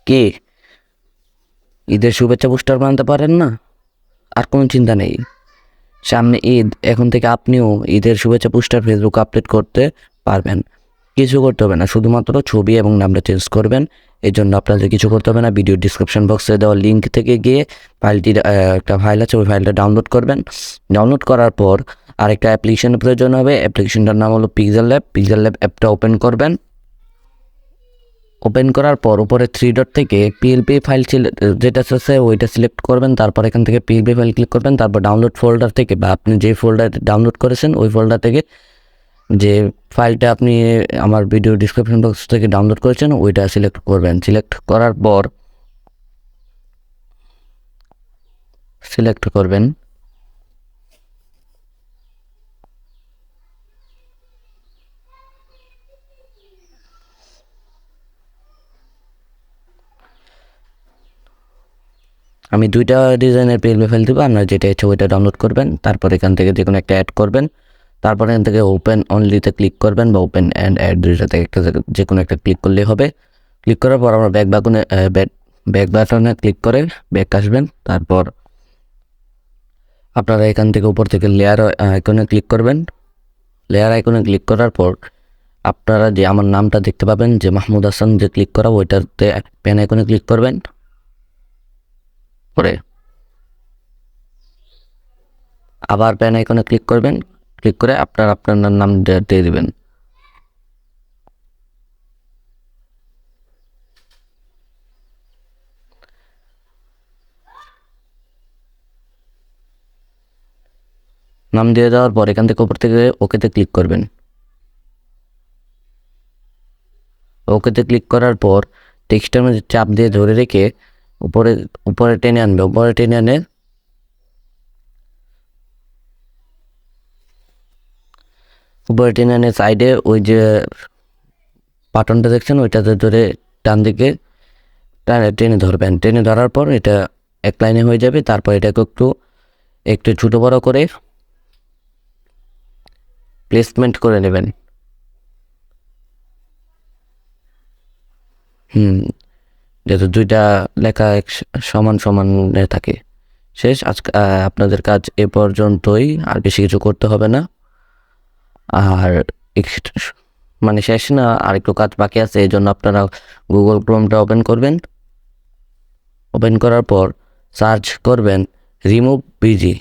কে ঈদের শুভেচ্ছা পোস্টার বানাতে পারেন না? আর কোনো চিন্তা নেই, সামনে ঈদ, এখন থেকে আপনিও ঈদের শুভেচ্ছা পোস্টার ফেসবুকে আপলোড করতে পারবেন। কিছু করতে হবে না, শুধুমাত্র ছবি এবং নামটা চেঞ্জ করবেন। এই জন্য আপনাদের কিছু করতে হবে না, ভিডিও ডিসক্রিপশন বক্সে দেওয়া লিঙ্ক থেকে গিয়ে ফাইলটির একটা ফাইল আছে, ওই ফাইলটা ডাউনলোড করবেন। ডাউনলোড করার পর আরেকটা অ্যাপ্লিকেশনের প্রয়োজন হবে, অ্যাপ্লিকেশনটার নাম হলো পিক্সেল ল্যাব। পিক্সেল ল্যাব অ্যাপটা ওপেন করবেন। ওপেন করার পর উপরে 3 ডট থেকে পিএলপি ফাইল যেটা আছে ওইটা সিলেক্ট করবেন। তারপর এখান থেকে পিএলপি ফাইল ক্লিক করবেন। তারপর ডাউনলোড ফোল্ডার থেকে বা আপনি যে ফোল্ডার ডাউনলোড করেছেন ওই ফোল্ডার থেকে যে ফাইলটা আপনি আমার ভিডিও ডিসক্রিপশন বক্স থেকে ডাউনলোড করেছেন ওইটা সিলেক্ট করবেন। সিলেক্ট করার পর সিলেক্ট করবেন। আমি 2টা ডিজাইনের পিএলপি ফাইল দেবো, আপনার যেটা ইচ্ছে ওইটা ডাউনলোড করবেন। তারপর এখান থেকে যে কোনো একটা অ্যাড করবেন। তারপর এখান থেকে ওপেন অনলিতে ক্লিক করবেন বা ওপেন অ্যান্ড অ্যাড, দুইটা থেকে একটা যে কোনো একটা ক্লিক করলেই হবে। ক্লিক করার পর আমরা ব্যাক বাটনে ক্লিক করে ব্যাক আসবেন। তারপর আপনারা এখান থেকে উপর থেকে লেয়ার আইকনে ক্লিক করবেন। লেয়ার আইকনে ক্লিক করার পর আপনারা যে আমার নামটা দেখতে পাবেন যে মাহমুদ হাসান, যে ক্লিক করা ওইটাতে পেন আইকনে ক্লিক করবেন। পরে আবার পেন আইকনে ক্লিক করবেন। ক্লিক করে আপনার নাম দিয়ে দিবেন। নাম দিয়ে দেওয়ার পর এখান থেকে উপর থেকে ওকেতে ক্লিক করবেন। ওকেতে ক্লিক করার পর টেক্সটের মধ্যে চাপ দিয়ে ধরে রেখে উপরে উপরে টেনে আনবে। উপরে টেনে আনে সাইডে ওই যে বাটনটা দেখছেন ওইটাতে ধরে ডান দিকে টেনে ধরবেন। টেনে ধরার পর এটা এক লাইনে হয়ে যাবে। তারপর এটাকে একটু একটু ছোটো বড়ো করে প্লেসমেন্ট করে নেবেন। যেহেতু দুইটা লেখা সমান সমান থাকে। শেষ। আজকে আপনাদের কাজ এ পর্যন্তই, আর বেশি কিছু করতে হবে না। আর মানে শেষ না, আর একটু কাজ বাকি আছে। এই জন্য আপনারা গুগল ক্রোমটা ওপেন করবেন। ওপেন করার পর সার্চ করবেন রিমুভ.বিজি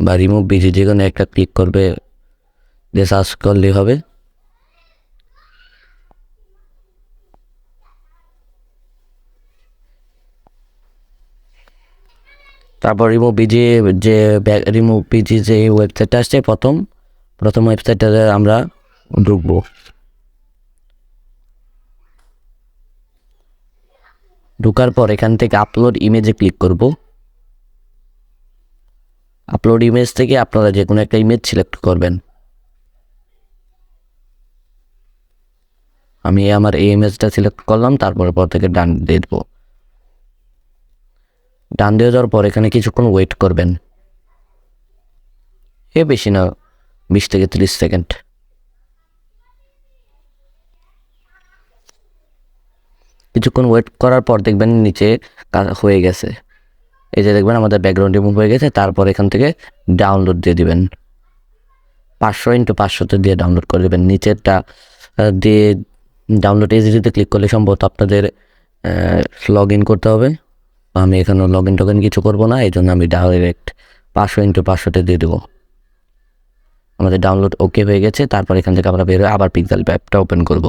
বা রিমুভ বিজি, যে কোনো একটা ক্লিক করবে, দিয়ে সার্চ করলেই হবে। তারপর রিমুভ বিজি যে ওয়েবসাইটটা আসছে প্রথম ওয়েবসাইটটাতে আমরা ঢুকবো। ঢোকার পর এখান থেকে আপলোড ইমেজে ক্লিক করব। আপলোড ইমেজ থেকে আপনারা যে কোনো একটা ইমেজ সিলেক্ট করবেন। আমি আমার এই ইমেজটা সিলেক্ট করলাম। তারপর থেকে ডান দিয়ে দেবো। ডান দিয়ে যাওয়ার পর এখানে কিছুক্ষণ ওয়েট করবেন। বেশি না, 20 থেকে 30 সেকেন্ড। কিছুক্ষণ ওয়েট করার পর দেখবেন নিচে হয়ে গেছে। এই যে দেখবেন আমাদের ব্যাকগ্রাউন্ড রিমুভ হয়ে গেছে। তারপর এখান থেকে ডাউনলোড দিয়ে দিবেন। 500x500 দিয়ে ডাউনলোড করে দেবেন। নিচেরটা দিয়ে ডাউনলোড এজিতে ক্লিক করলে সম্ভবত আপনাদের লগ ইন করতে হবে। আমি এখানে লগ ইন টোকেন কিছু করবো না, এই জন্য আমি ডাইরেক্ট 500x500 দিয়ে দেবো। আমাদের ডাউনলোড ওকে হয়ে গেছে। তারপর এখান থেকে আমরা বের হয়ে আবার পিক্সেল অ্যাপটা ওপেন করব।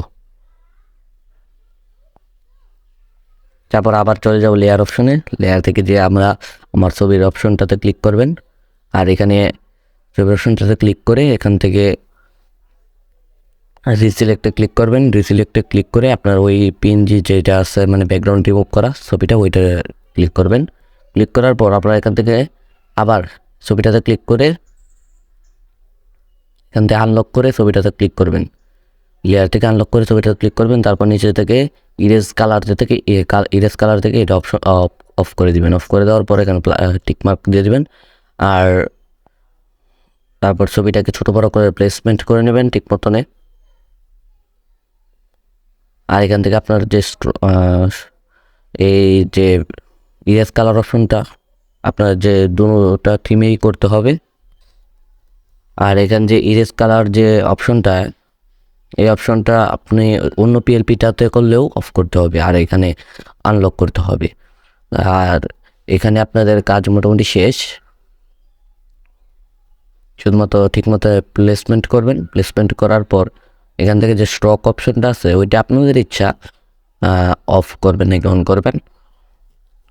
তারপর আবার চলে যাব লেয়ার অপশনে। লেয়ার থেকে যে আমার ছবির অপশনটাতে ক্লিক করবেন। আর এখানে ছবির অপশনটাতে ক্লিক করে এখান থেকে রিসিলেক্টে ক্লিক করবেন। রিসিলেক্টে ক্লিক করে আপনার ওই পিএনজি যেটা আছে মানে ব্যাকগ্রাউন্ড রিমুভ করা ছবিটা, ওইটা ক্লিক করবেন। ক্লিক করার পর আপনারা এখান থেকে আবার ছবিটাতে ক্লিক করে এখান থেকে আনলক করে ছবিটাতে ক্লিক করবেন। লেয়ার থেকে আনলক করে ছবিটাতে ক্লিক করবেন। তারপর নিচে থেকে ইরেজ কালার থেকে এটা অপশন অফ করে দিবেন। অফ করে দেওয়ার পরে এখানে টিকমার্ক দিয়ে দিবেন। আর তারপর ছবিটাকে ছোটো বড়ো করে প্লেসমেন্ট করে নেবেন ঠিক মতনে। আর এখান থেকে আপনার যে এই যে ইরেজ কালার অপশনটা আপনার যে দুটা থিমেই করতে হবে। আর এখান যে ইরেজ কালার যে অপশনটা, এই অপশনটা আপনি অন্য পিএলপিটাতে করলেও অফ করতে হবে, আর এখানে আনলক করতে হবে। আর এখানে আপনাদের কাজ মোটামুটি শেষ, শুধুমাত্র ঠিকমতো প্লেসমেন্ট করবেন। প্লেসমেন্ট করার পর এখান থেকে যে স্টক অপশনটা আছে ওইটা আপনাদের ইচ্ছা অফ করবেন নাকি অন করবেন।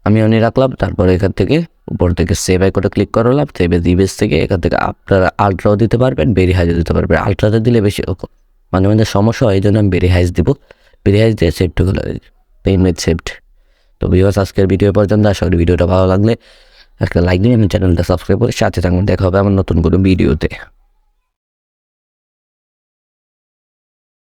আমি অনই রাখলাম। তারপর এখান থেকে উপর থেকে সেভ আইকনে ক্লিক করলাম। সেভ এজ ইমেজ থেকে এখান থেকে আপনারা আলট্রাও দিতে পারবেন, ভেরি হাইজও দিতে পারবেন। আলট্রাতে দিলে বেশি মাঝে মাঝে সমস্যা হয়, এই জন্য আমি ভেরি হাইজ দিব। ভেরি হাইজ দিয়ে সেভড হলো, ইমেজ সেভড। তো ভিউয়ার্স, আজকের ভিডিও পর্যন্ত। আশা করি ভিডিওটা ভালো লাগলে একটা লাইক দিন, আমি চ্যানেলটা সাবস্ক্রাইব করে সাথে থাকুন। দেখা হবে আমার নতুন কোনো ভিডিওতে।